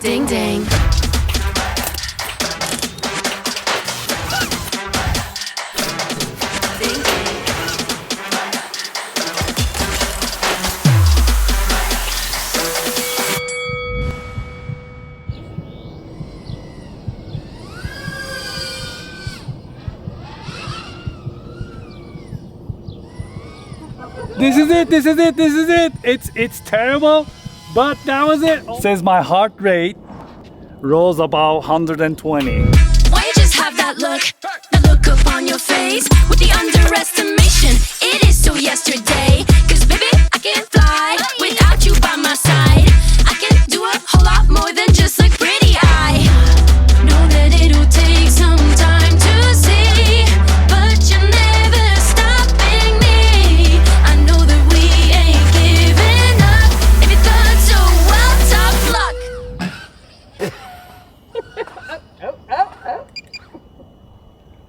Ding ding. This is it. It's terrible, but that was it. Says my heart rate rose about 120. Why you just have that look upon your face with the underestimation? It is so yesterday. Cause baby, I can fly without you by my side. I can do a whole lot more than just look pretty. I know that it'll take some time to see, but you're never stopping me. I know that we ain't giving up. If you thought so, well, tough luck.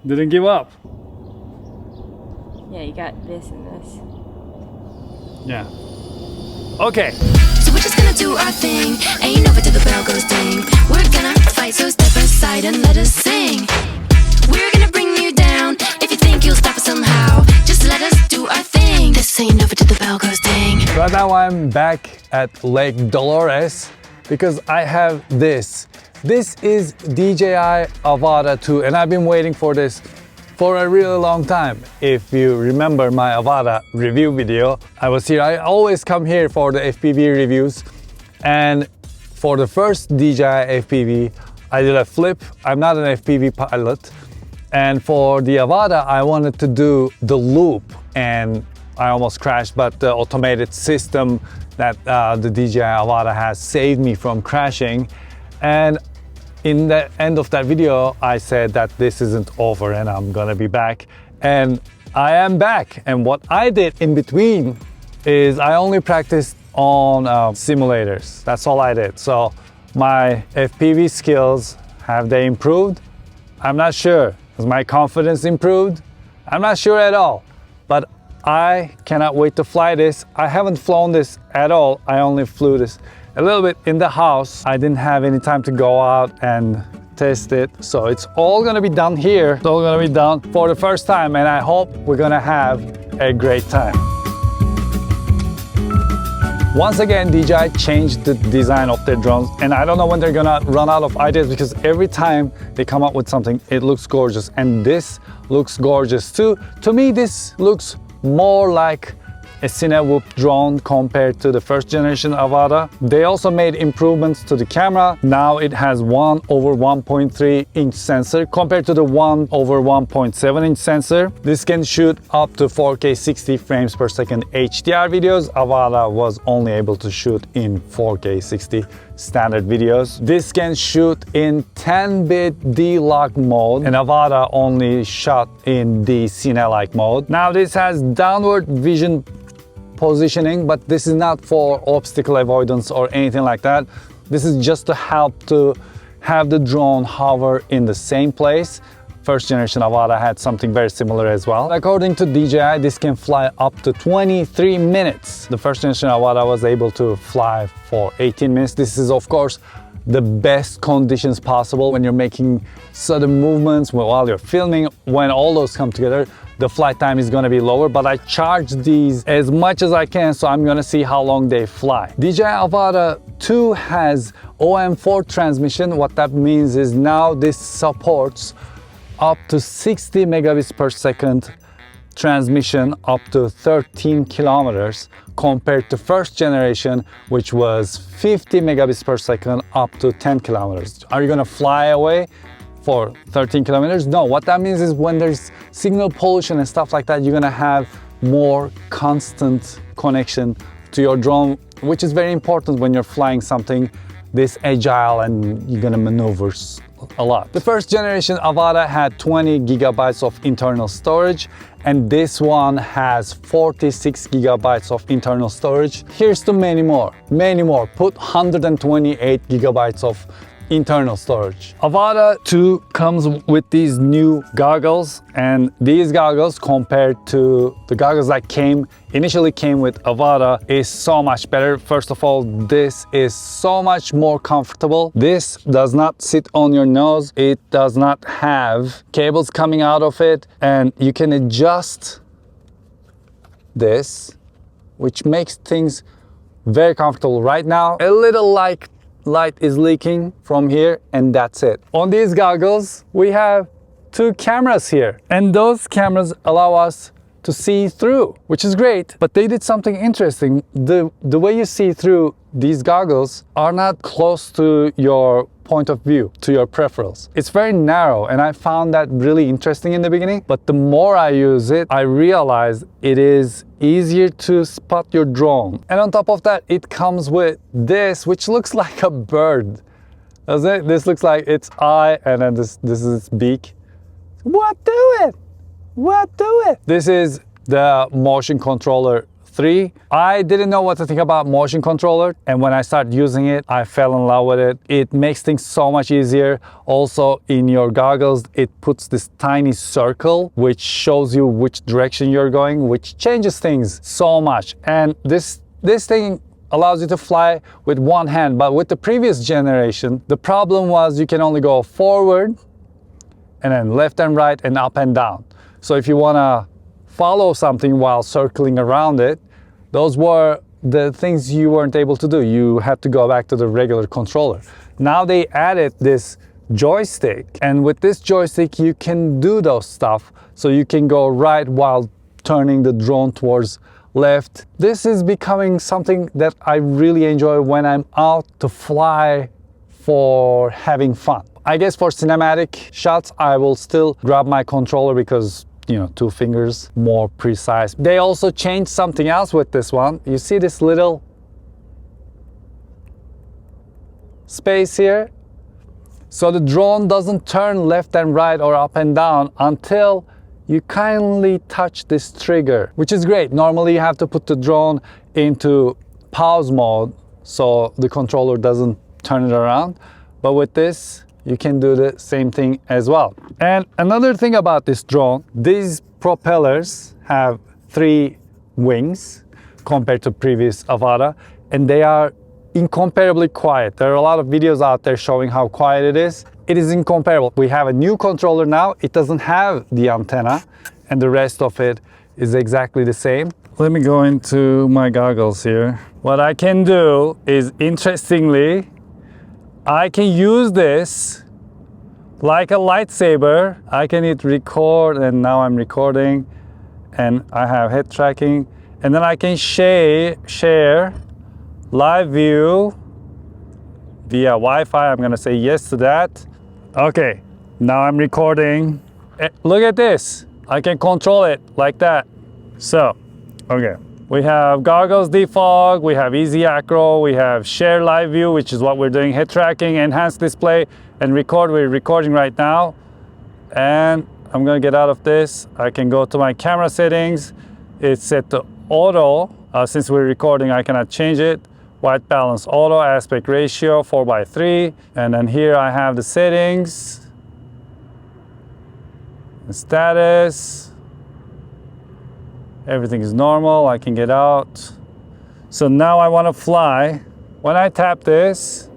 Didn't give up. Yeah, you got this and this. Yeah. Okay. So we're just gonna do our thing. Ain't over till the bell goes ding. We're gonna fight, so step aside and let us sing. We're gonna bring you down. If you think you'll stop us somehow, just let us do our thing. This ain't over till the bell goes ding. Right now I'm back at Lake Dolores because I have this. This is DJI Avata 2 and I've been waiting for this for a really long time. If you remember my Avada review video, I was here. I always come here for the FPV reviews, and for the first DJI FPV I did a flip. I'm not an FPV pilot, and for the Avada I wanted to do the loop and I almost crashed, but the automated system that the DJI Avata has saved me from crashing. And in the end of that video, I said that this isn't over and I'm gonna be back. And I am back. And what I did in between is I only practiced on simulators. That's all I did. So my FPV skills, have they improved? I'm not sure. Has my confidence improved? I'm not sure at all. But I cannot wait to fly this. I haven't flown this at all. I only flew this a little bit in the house. I didn't have any time to go out and test it. So it's all gonna be done here. It's all gonna be done for the first time, and I hope we're gonna have a great time. Once again, DJI changed the design of their drones, and I don't know when they're gonna run out of ideas, because every time they come up with something, it looks gorgeous. And this looks gorgeous too. To me, this looks more like a Cinewhoop drone compared to the first generation Avada. They also made improvements to the camera. Now it has 1/1.3 inch sensor compared to the 1/1.7 inch sensor. This can shoot up to 4K 60 frames per second HDR videos. Avada was only able to shoot in 4K 60 standard videos. This can shoot in 10-bit D-Lock mode, and Avada only shot in the Cine-like mode. Now this has downward vision positioning, but this is not for obstacle avoidance or anything like that. This is just to help to have the drone hover in the same place. First generation Avada had something very similar as well. According to DJI, this can fly up to 23 minutes. The first generation Avada was able to fly for 18 minutes. This is, of course, the best conditions possible when you're making sudden movements, while you're filming. When all those come together, the flight time is going to be lower, but I charge these as much as I can, so I'm going to see how long they fly. DJI Avata 2 has OM4 transmission. What that means is now this supports up to 60 megabits per second transmission up to 13 kilometers compared to first generation, which was 50 megabits per second up to 10 kilometers. Are you going to fly away for 13 kilometers? No, what that means is when there's signal pollution and stuff like that, you're gonna have more constant connection to your drone, which is very important when you're flying something this agile and you're gonna maneuver a lot. The first generation Avada had 20 gigabytes of internal storage, and this one has 46 gigabytes of internal storage. Here's to many more. Put 128 gigabytes of internal storage. Avada 2 comes with these new goggles, and these goggles compared to the goggles that initially came with Avada is so much better. First of all, this is so much more comfortable. This does not sit on your nose. It does not have cables coming out of it, and you can adjust this, which makes things very comfortable. Right now, a little light is leaking from here, and that's it. On these goggles, we have 2 cameras here, and those cameras allow us to see through, which is great, but they did something interesting. The way you see through these goggles are not close to your point of view, to your peripherals. It's very narrow, and I found that really interesting in the beginning, but the more I use it, I realized it is easier to spot your drone. And on top of that, it comes with this, which looks like a bird. Doesn't it? This looks like its eye, and then this is its beak. What do it? What do it? This is the motion controller 3. I didn't know what to think about motion controller, and when I started using it, I fell in love with it. It makes things so much easier. Also, in your goggles, it puts this tiny circle which shows you which direction you're going, which changes things so much. And this thing allows you to fly with one hand, but with the previous generation, the problem was you can only go forward and then left and right and up and down. So if you want to follow something while circling around it, those were the things you weren't able to do. You had to go back to the regular controller. Now they added this joystick, and with this joystick you can do those stuff. So you can go right while turning the drone towards left. This is becoming something that I really enjoy when I'm out to fly for having fun. I guess for cinematic shots, I will still grab my controller because, you know, 2 fingers, more precise. They also changed something else with this one. You see this little space here? So the drone doesn't turn left and right or up and down until you kindly touch this trigger, which is great. Normally you have to put the drone into pause mode so the controller doesn't turn it around. But with this, you can do the same thing as well. And another thing about this drone, these propellers have 3 wings compared to previous Avada, and they are incomparably quiet. There are a lot of videos out there showing how quiet it is. It is incomparable. We have a new controller now. It doesn't have the antenna, and the rest of it is exactly the same. Let me go into my goggles here. What I can do is, interestingly, I can use this like a lightsaber. I can hit record, and now I'm recording, and I have head tracking, and then I can share live view via Wi-Fi. I'm gonna say yes to that. Okay, now I'm recording. Look at this. I can control it like that. So, okay. We have goggles defog, we have easy acro, we have share live view, which is what we're doing, head tracking, enhanced display, and record. We're recording right now. And I'm gonna get out of this. I can go to my camera settings. It's set to auto. Since we're recording, I cannot change it. White balance auto, aspect ratio 4:3. And then here I have the settings, the status. Everything is normal. I can get out. So now I want to fly. When I tap this,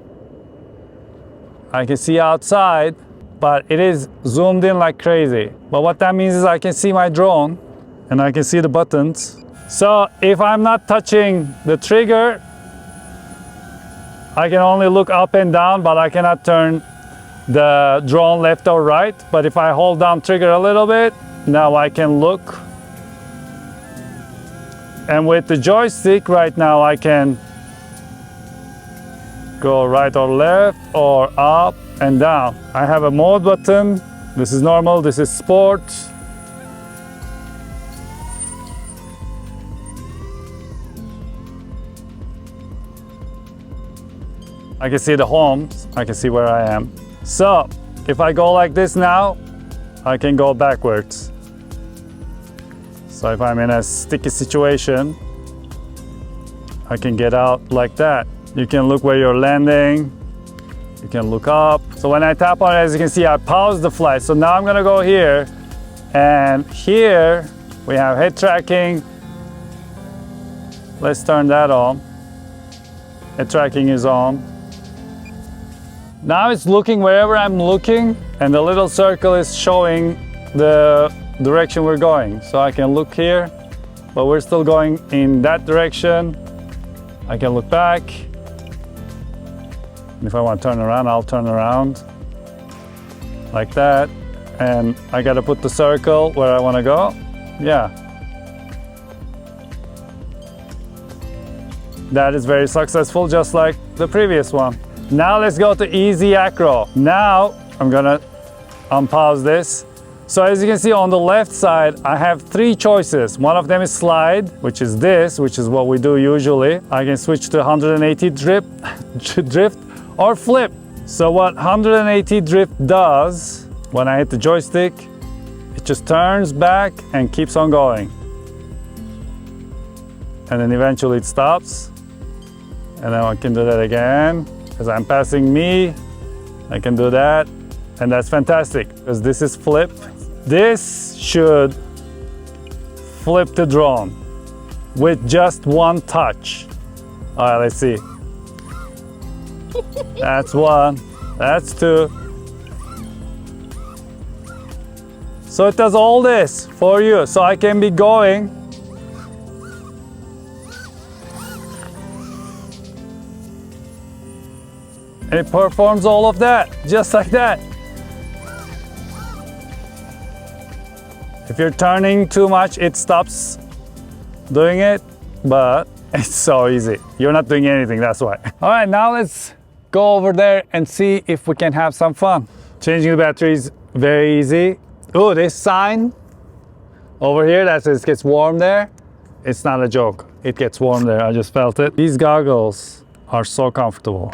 I can see outside, but it is zoomed in like crazy. But what that means is I can see my drone and I can see the buttons. So if I'm not touching the trigger, I can only look up and down, but I cannot turn the drone left or right. But if I hold down trigger a little bit, now I can look. And with the joystick right now, I can go right or left or up and down. I have a mode button. This is normal, this is sport. I can see the home, I can see where I am. So if I go like this now, I can go backwards. So if I'm in a sticky situation, I can get out like that. You can look where you're landing. You can look up. So when I tap on it, as you can see, I paused the flight. So now I'm gonna go here, and here we have head tracking. Let's turn that on. Head tracking is on. Now it's looking wherever I'm looking, and the little circle is showing the direction we're going. So I can look here, but we're still going in that direction. I can look back. If I want to turn around, I'll turn around like that. And I got to put the circle where I want to go. Yeah. That is very successful, just like the previous one. Now let's go to Easy Acro. Now I'm gonna unpause this. So as you can see on the left side, I have 3 choices. One of them is slide, which is this, which is what we do usually. I can switch to 180 drift or flip. So what 180 drift does, when I hit the joystick, it just turns back and keeps on going. And then eventually it stops. And then I can do that again. As I'm passing me, I can do that. And that's fantastic, because this is flip. This should flip the drone with just one touch. All right, let's see. That's 1, that's 2. So it does all this for you. So I can be going. And it performs all of that, just like that. If you're turning too much, it stops doing it, but it's so easy. You're not doing anything, that's why. All right, now let's go over there and see if we can have some fun. Changing the batteries, very easy. Oh, this sign over here that says it gets warm there, it's not a joke. It gets warm there, I just felt it. These goggles are so comfortable.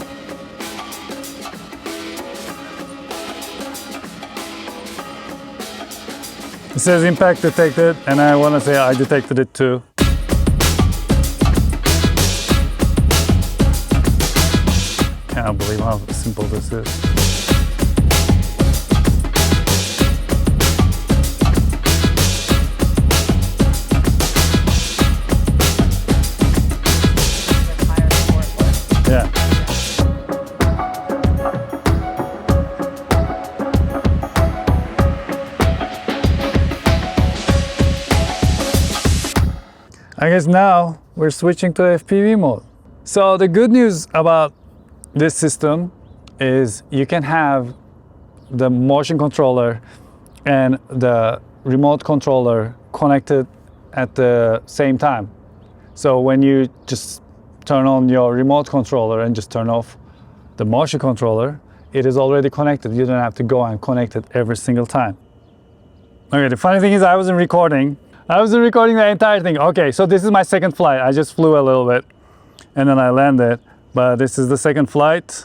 It says impact detected, and I want to say I detected it too. Can't believe how simple this is. Yeah. I guess now we're switching to FPV mode. So the good news about this system is you can have the motion controller and the remote controller connected at the same time. So when you just turn on your remote controller and just turn off the motion controller, it is already connected. You don't have to go and connect it every single time. Okay, the funny thing is I wasn't recording. I wasn't recording the entire thing. Okay, so this is my second flight. I just flew a little bit and then I landed, but this is the second flight.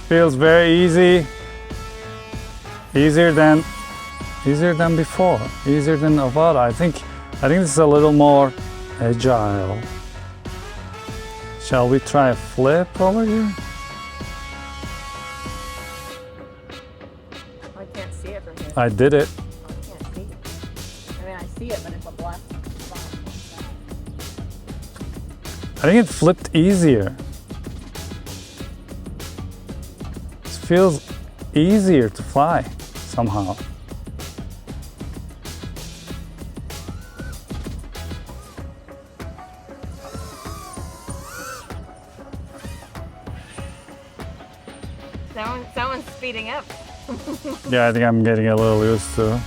Feels very easy. Easier than before. Easier than Avada. I think this is a little more agile. Shall we try a flip over here? I can't see it from here. I did it. I can't see it. I mean, I see it, but it's a black spot. I think it flipped easier. It feels easier to fly somehow. Someone's speeding up. Yeah, I think I'm getting a little used to.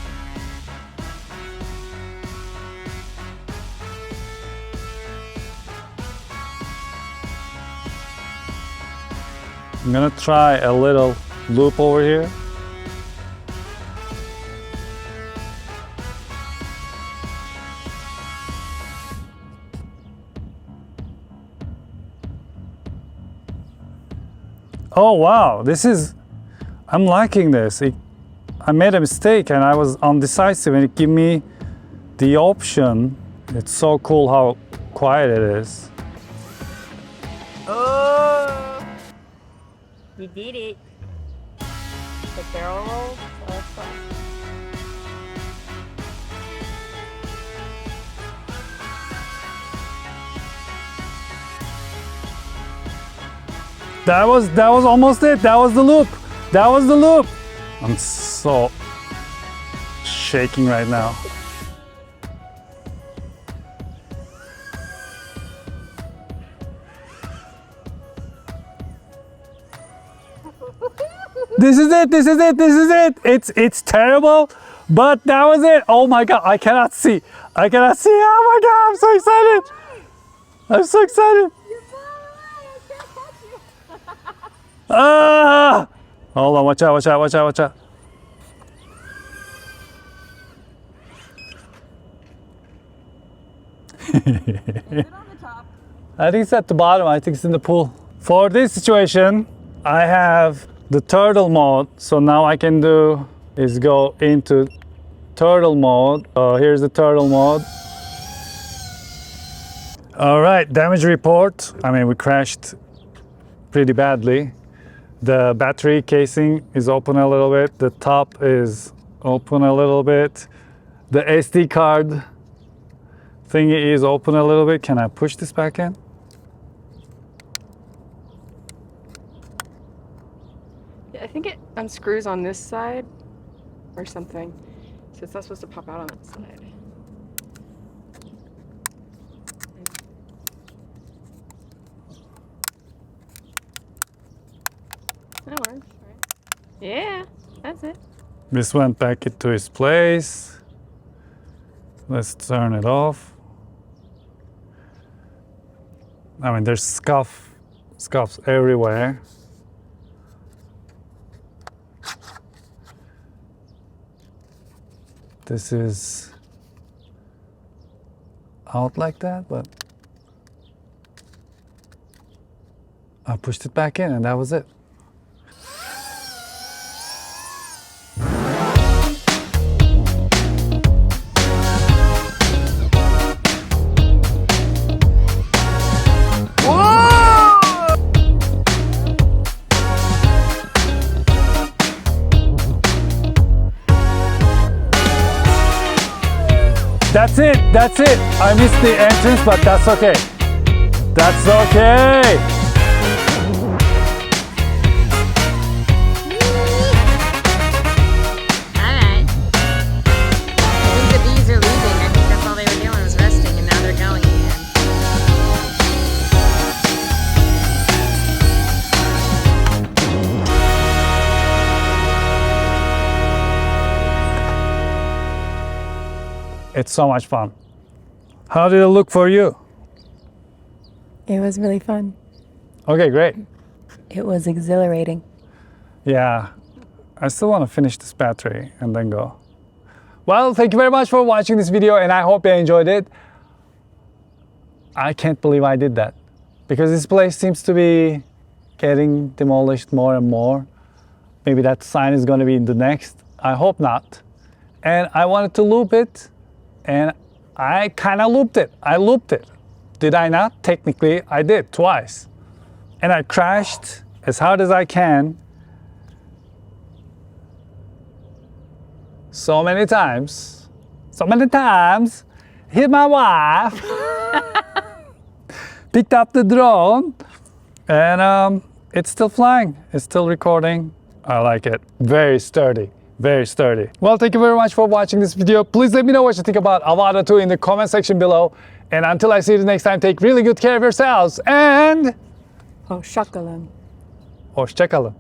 I'm gonna try a little loop over here. Oh wow, I'm liking this. I made a mistake and I was undecisive and it gave me the option. It's so cool how quiet it is. Oh! You did it. The barrel roll. Oh, that's fun. That was almost it. That was the loop. That was the loop. I'm so shaking right now. This is it. This is it. This is it. It's terrible, but that was it. Oh my god, I cannot see. I cannot see. Oh my god, I'm so excited. I'm so excited. Ah! Hold on, watch out, watch out, watch out, watch out. Is it on the top? I think it's at the bottom. I think it's in the pool. For this situation, I have the turtle mode. So now I can do is go into turtle mode. Here's the turtle mode. All right, damage report. I mean, we crashed pretty badly. The battery casing is open a little bit. The top is open a little bit. The SD card thingy is open a little bit. Can I push this back in? Yeah, I think it unscrews on this side or something. So it's not supposed to pop out on that side. That works, right? Yeah, that's it. This went back into its place. Let's turn it off. I mean, there's scuffs everywhere. This is out like that, but I pushed it back in and that was it. That's it, that's it. I missed the entrance, but that's okay. That's okay. Alright. I think the bees are leaving. I think that's all they were doing was resting, and now they're going again. It's so much fun. How did it look for you? It was really fun. Okay, great. It was exhilarating. Yeah, I still want to finish this battery and then go. Well, thank you very much for watching this video and I hope you enjoyed it. I can't believe I did that because this place seems to be getting demolished more and more. Maybe that sign is going to be in the next. I hope not. And I wanted to loop it and I kind of looped it. I looped it. Did I not? Technically, I did twice. And I crashed as hard as I can. So many times. Hit my wife. Picked up the drone. And it's still flying. It's still recording. I like it. Very sturdy. Very sturdy. Well, thank you very much for watching this video. Please let me know what you think about Avada 2 in the comment section below. And until I see you next time, take really good care of yourselves and... Hoşçakalın. Hoşçakalın.